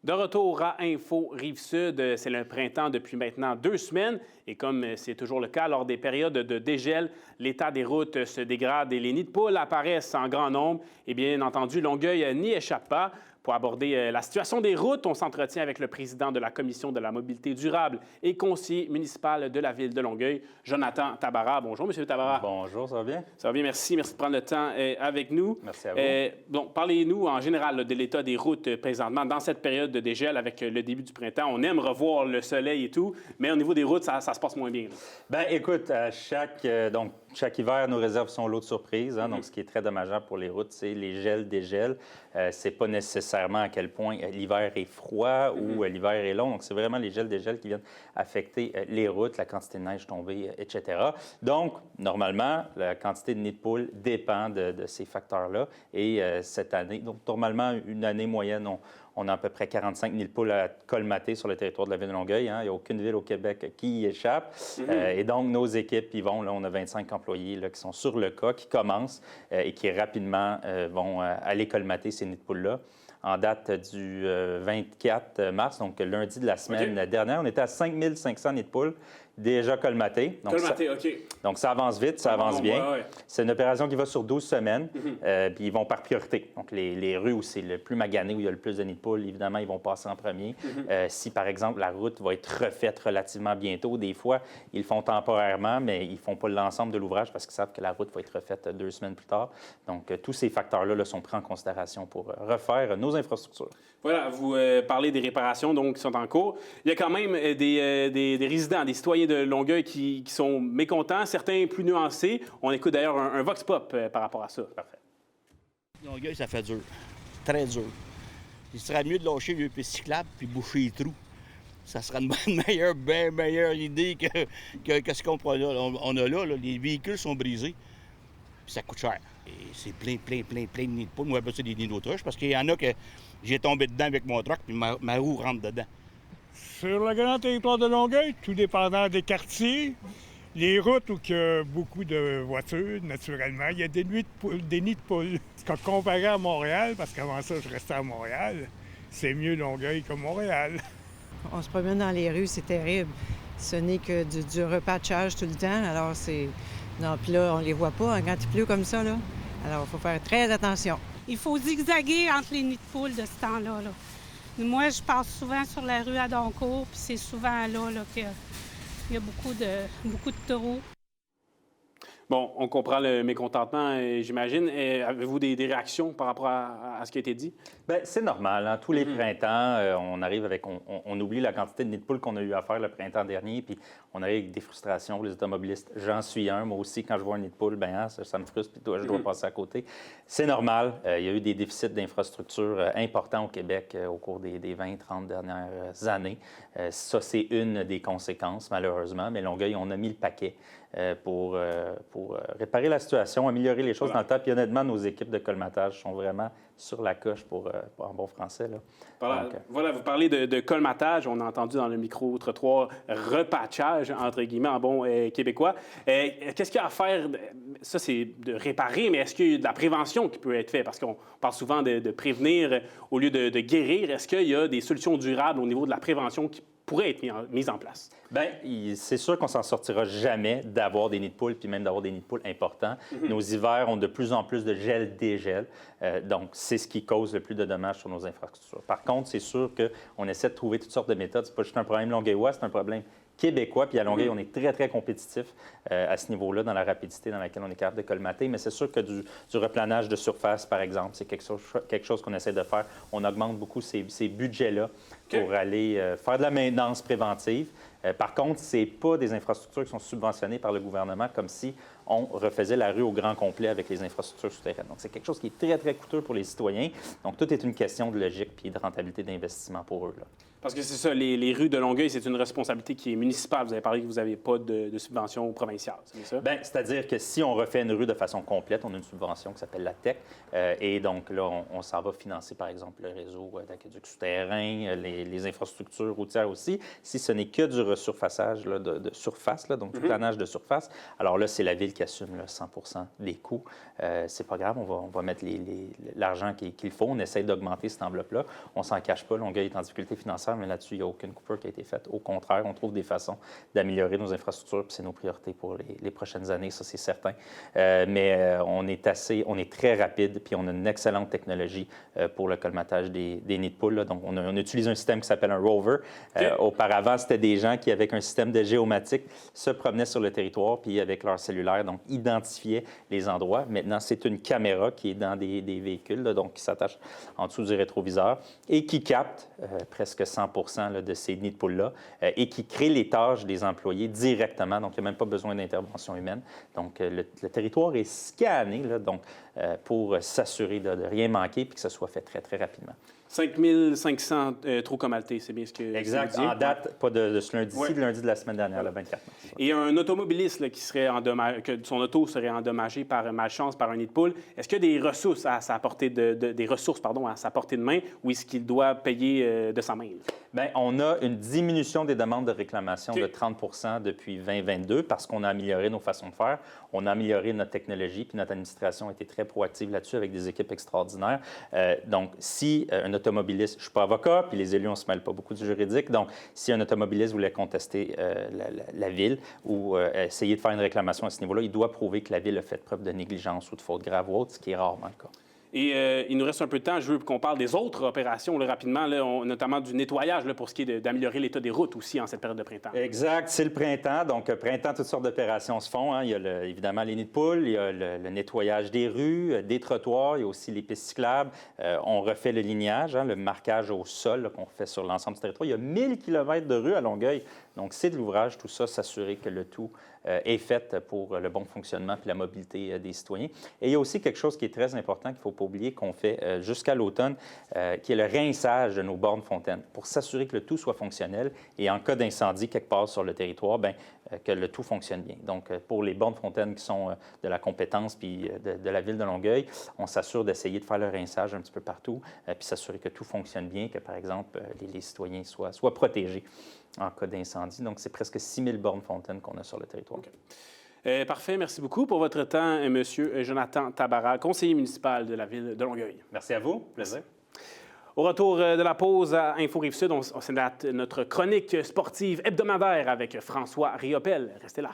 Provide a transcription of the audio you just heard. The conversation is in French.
De retour à Info Rive-Sud, c'est le printemps depuis maintenant 2 semaines. Et comme c'est toujours le cas lors des périodes de dégel, l'état des routes se dégrade et les nids de poules apparaissent en grand nombre. Et bien entendu, Longueuil n'y échappe pas. Pour aborder la situation des routes, on s'entretient avec le président de la Commission de la mobilité durable et conseiller municipal de la Ville de Longueuil, Jonathan Tabarra. Bonjour, M. Tabarra. Bonjour, ça va bien? Ça va bien, merci. Merci de prendre le temps avec nous. Merci à vous. Bon, parlez-nous en général de l'état des routes présentement dans cette période de dégel avec le début du printemps. On aime revoir le soleil et tout, mais au niveau des routes, ça se passe moins bien. Bien, écoute, chaque hiver nous réserve son lot de surprises. Donc, ce qui est très dommageable pour les routes, c'est les gels, dégels. C'est pas nécessairement à quel point l'hiver est froid ou l'hiver est long. Donc, c'est vraiment les gels, dégels qui viennent affecter les routes, la quantité de neige tombée, etc. Donc, normalement, la quantité de nids de poules dépend de ces facteurs-là. Et cette année, donc normalement, une année moyenne, on a à peu près 45 nids de poules à colmater sur le territoire de la Ville de Longueuil. Il n'y a aucune ville au Québec qui y échappe. Et donc, nos équipes y vont. Là, on a 25 employés là, qui sont sur le cas, qui commencent et qui rapidement vont aller colmater ces nids de poules-là. En date du 24 mars, donc lundi de la semaine dernière, on était à 5 500 nids de poules déjà colmatés. Donc, ça avance vite, ça avance bien. Ouais. C'est une opération qui va sur 12 semaines, puis ils vont par priorité. Donc, les rues où c'est le plus magané, où il y a le plus de nids de poules, évidemment, ils vont passer en premier. Si, par exemple, la route va être refaite relativement bientôt, des fois, ils le font temporairement, mais ils ne font pas l'ensemble de l'ouvrage parce qu'ils savent que la route va être refaite 2 semaines plus tard. Donc, tous ces facteurs-là là, sont pris en considération pour refaire nos infrastructures. Voilà, vous parlez des réparations donc, qui sont en cours. Il y a quand même des résidents, des citoyens de Longueuil qui sont mécontents, certains plus nuancés. On écoute d'ailleurs un vox pop par rapport à ça. Parfait. Longueuil, ça fait dur. Très dur. Il serait mieux de lâcher les pistes cyclables puis boucher les trous. Ça serait une bien meilleure idée que ce qu'on a là. Les véhicules sont brisés, puis ça coûte cher. Et c'est plein de nids de poules. Moi, j'appelle ça des nids d'autruche parce qu'il y en a que j'ai tombé dedans avec mon truck puis ma roue rentre dedans. Sur le grand territoire de Longueuil, tout dépendant des quartiers, les routes où il y a beaucoup de voitures, naturellement, il y a des nids de poules. Comparé à Montréal, parce qu'avant ça, je restais à Montréal, c'est mieux Longueuil que Montréal. On se promène dans les rues, c'est terrible. Ce n'est que du repatchage tout le temps, alors c'est... Non, puis là, on les voit pas quand il pleut comme ça, là. Alors, il faut faire très attention. Il faut zigzaguer entre les nids de poules de ce temps-là. Moi, je passe souvent sur la rue à Doncourt, puis c'est souvent là qu'il y a beaucoup de taureaux. Bon, on comprend le mécontentement, j'imagine. Avez-vous des réactions par rapport à ce qui a été dit? Bien, c'est normal. Tous les printemps, on arrive avec... On oublie la quantité de nids de poules qu'on a eu à faire le printemps dernier, puis on arrive avec des frustrations pour les automobilistes. J'en suis un. Moi aussi, quand je vois un nid de poule, bien, ça me frustre, puis toi, je dois passer à côté. C'est normal. Il y a eu des déficits d'infrastructures importants au Québec au cours des 20-30 dernières années. Ça, c'est une des conséquences, malheureusement. Mais Longueuil, on a mis le paquet pour réparer la situation, améliorer les choses dans le temps. Puis honnêtement, nos équipes de colmatage sont vraiment sur la coche pour en bon français. Là. Voilà, vous parlez de colmatage. On a entendu dans le micro-trottoir repatchage, entre guillemets, en bon québécois. Qu'est-ce qu'il y a à faire? Ça, c'est de réparer, mais est-ce qu'il y a de la prévention qui peut être faite? Parce qu'on parle souvent de prévenir au lieu de guérir. Est-ce qu'il y a des solutions durables au niveau de la prévention qui pourraient être mises en place? Bien, c'est sûr qu'on s'en sortira jamais d'avoir des nids de poules, puis même d'avoir des nids de poules importants. Nos hivers ont de plus en plus de gel-dégel. Donc, c'est ce qui cause le plus de dommages sur nos infrastructures. Par contre, c'est sûr qu'on essaie de trouver toutes sortes de méthodes. C'est pas juste un problème longueuillois, c'est un problème québécois. Puis à Longueuil, on est très, très compétitif à ce niveau-là, dans la rapidité dans laquelle on est capable de colmater. Mais c'est sûr que du replanage de surface, par exemple, c'est quelque chose qu'on essaie de faire. On augmente beaucoup ces budgets-là pour aller faire de la maintenance préventive. Par contre, ce n'est pas des infrastructures qui sont subventionnées par le gouvernement comme si on refaisait la rue au grand complet avec les infrastructures souterraines. Donc, c'est quelque chose qui est très, très coûteux pour les citoyens. Donc, tout est une question de logique et de rentabilité d'investissement pour eux. Là. Parce que c'est ça, les rues de Longueuil, c'est une responsabilité qui est municipale. Vous avez parlé que vous n'avez pas de subvention provinciale, c'est ça? Bien, c'est-à-dire que si on refait une rue de façon complète, on a une subvention qui s'appelle la TEC. Et donc là, on s'en va financer, par exemple, le réseau d'aqueducs souterrains, les infrastructures routières aussi. Si ce n'est que du resurfaçage là, de surface, là, donc du planage de surface, alors là, c'est la ville qui assume là, 100 des coûts. C'est pas grave, on va mettre l'argent qu'il faut. On essaie d'augmenter cette enveloppe-là. On s'en cache pas. Longueuil est en difficulté financière, mais là-dessus, il n'y a aucune coupure qui a été faite. Au contraire, on trouve des façons d'améliorer nos infrastructures, puis c'est nos priorités pour les prochaines années, ça c'est certain. On est très rapide, puis on a une excellente technologie pour le colmatage des nids de poules. Là. Donc, on utilise un système qui s'appelle un rover. Auparavant, c'était des gens qui, avec un système de géomatique, se promenaient sur le territoire, puis avec leur cellulaire, donc identifiaient les endroits. Maintenant, c'est une caméra qui est dans des véhicules, là, donc qui s'attache en dessous du rétroviseur et qui capte presque 100 là, de ces nids de poules-là et qui crée les tâches des employés directement. Donc, il n'y a même pas besoin d'intervention humaine. Donc, le territoire est scanné là, donc, pour s'assurer de rien manquer et que ça soit fait très, très rapidement. 5500 trous comaltés, c'est bien ce que exact. vous disiez. En date, pas de ce lundi-ci, ouais. Lundi de la semaine dernière, le 24 mars. Et un automobiliste là, qui serait que son auto serait endommagé par malchance par un nid de poule, est-ce qu'il y a des ressources à sa portée à sa portée de main ou est-ce qu'il doit payer de sa main? Bien, on a une diminution des demandes de réclamation de 30 depuis 2022 parce qu'on a amélioré nos façons de faire, on a amélioré notre technologie, puis notre administration a été très proactive là-dessus avec des équipes extraordinaires. Donc, si un automobiliste, je ne suis pas avocat, puis les élus, on ne se mêle pas beaucoup du juridique, donc si un automobiliste voulait contester la ville ou essayer de faire une réclamation à ce niveau-là, il doit prouver que la ville a fait preuve de négligence ou de faute grave ou autre, ce qui est rarement le cas. Et il nous reste un peu de temps. Je veux qu'on parle des autres opérations là, rapidement, là, notamment du nettoyage là, pour ce qui est d'améliorer l'état des routes aussi en cette période de printemps. Exact. C'est le printemps. Donc, printemps, toutes sortes d'opérations se font. Hein. Il y a évidemment les nids de poules, il y a le nettoyage des rues, des trottoirs, il y a aussi les pistes cyclables. On refait le lignage, hein, le marquage au sol qu'on fait sur l'ensemble du territoire. Il y a 1000 km de rues à Longueuil. Donc, c'est de l'ouvrage, tout ça, s'assurer que le tout est fait pour le bon fonctionnement et la mobilité des citoyens. Et il y a aussi quelque chose qui est très important qu'il ne faut pas oublier qu'on fait jusqu'à l'automne, qui est le rinçage de nos bornes fontaines pour s'assurer que le tout soit fonctionnel et en cas d'incendie quelque part sur le territoire, bien, que le tout fonctionne bien. Donc, pour les bornes fontaines qui sont de la compétence puis de la Ville de Longueuil, on s'assure d'essayer de faire le rinçage un petit peu partout puis s'assurer que tout fonctionne bien, que, par exemple, les citoyens soient protégés en cas d'incendie. Donc, c'est presque 6000 bornes fontaines qu'on a sur le territoire. Okay. Parfait. Merci beaucoup pour votre temps, M. Jonathan Tabarra, conseiller municipal de la Ville de Longueuil. Merci à vous. Plaisir. Au retour de la pause à Info Rive-Sud, on s'adapte notre chronique sportive hebdomadaire avec François Riopel. Restez là.